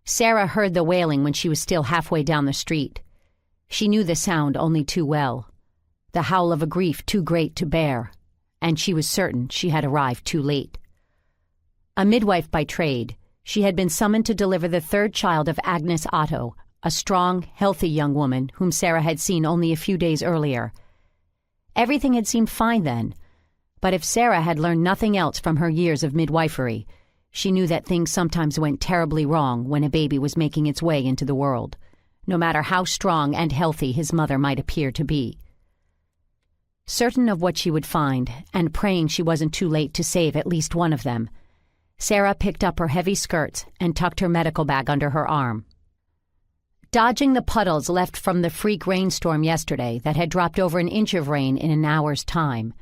Sarah heard the wailing when she was still halfway down the street. She knew the sound only too well, the howl of a grief too great to bear, and she was certain she had arrived too late. A midwife by trade, she had been summoned to deliver the third child of Agnes Otto, a strong, healthy young woman whom Sarah had seen only a few days earlier. Everything had seemed fine then, but if Sarah had learned nothing else from her years of midwifery, she knew that things sometimes went terribly wrong when a baby was making its way into the world, no matter how strong and healthy his mother might appear to be. Certain of what she would find, and praying she wasn't too late to save at least one of them, Sarah picked up her heavy skirts and tucked her medical bag under her arm. Dodging the puddles left from the freak rainstorm yesterday that had dropped over an inch of rain in an hour's time,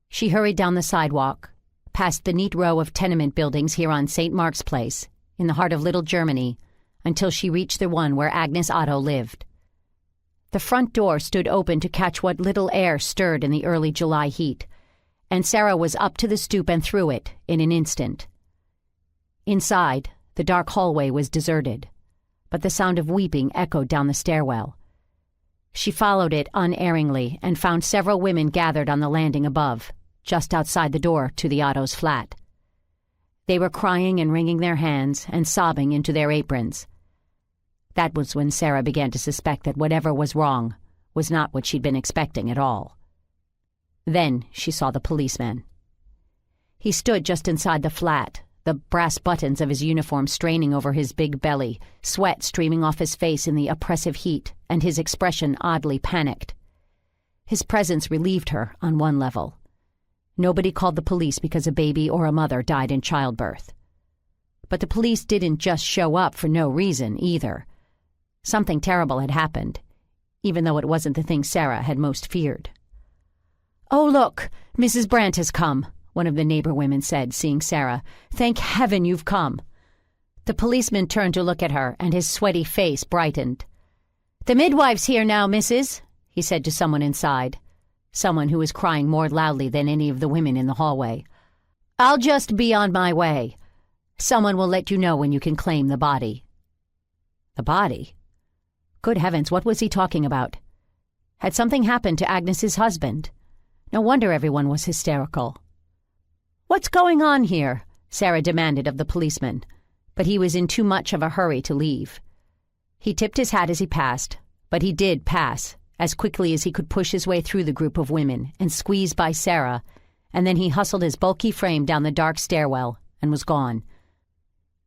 she hurried down the sidewalk, past the neat row of tenement buildings here on St. Mark's Place, in the heart of Little Germany, until she reached the one where Agnes Otto lived. The front door stood open to catch what little air stirred in the early July heat, and Sarah was up to the stoop and through it in an instant. Inside, the dark hallway was deserted, but the sound of weeping echoed down the stairwell. She followed it unerringly and found several women gathered on the landing above, just outside the door to the Otto's flat. They were crying and wringing their hands and sobbing into their aprons. That was when Sarah began to suspect that whatever was wrong was not what she'd been expecting at all. Then she saw the policeman. He stood just inside the flat, the brass buttons of his uniform straining over his big belly, sweat streaming off his face in the oppressive heat, and his expression oddly panicked. His presence relieved her on one level. Nobody called the police because a baby or a mother died in childbirth. But the police didn't just show up for no reason, either. Something terrible had happened, even though it wasn't the thing Sarah had most feared. "Oh, look, Mrs. Brandt has come," one of the neighbor women said, seeing Sarah. "Thank heaven you've come." The policeman turned to look at her, and his sweaty face brightened. "The midwife's here now, missus," he said to someone inside, someone who was crying more loudly than any of the women in the hallway. "I'll just be on my way. Someone will let you know when you can claim the body." The body? Good heavens, what was he talking about? Had something happened to Agnes's husband? No wonder everyone was hysterical. "What's going on here?" Sarah demanded of the policeman, but he was in too much of a hurry to leave. He tipped his hat as he passed, but he did pass, as quickly as he could push his way through the group of women and squeeze by Sarah, and then he hustled his bulky frame down the dark stairwell and was gone.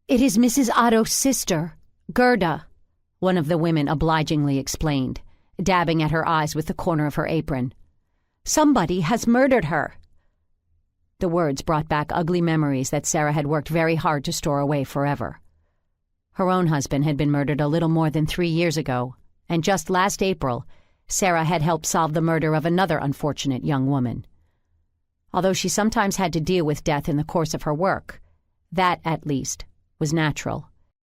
"It is Mrs. Otto's sister, Gerda," one of the women obligingly explained, dabbing at her eyes with the corner of her apron. "Somebody has murdered her." The words brought back ugly memories that Sarah had worked very hard to store away forever. Her own husband had been murdered a little more than 3 years ago, and just last April, Sarah had helped solve the murder of another unfortunate young woman. Although she sometimes had to deal with death in the course of her work, that, at least, was natural.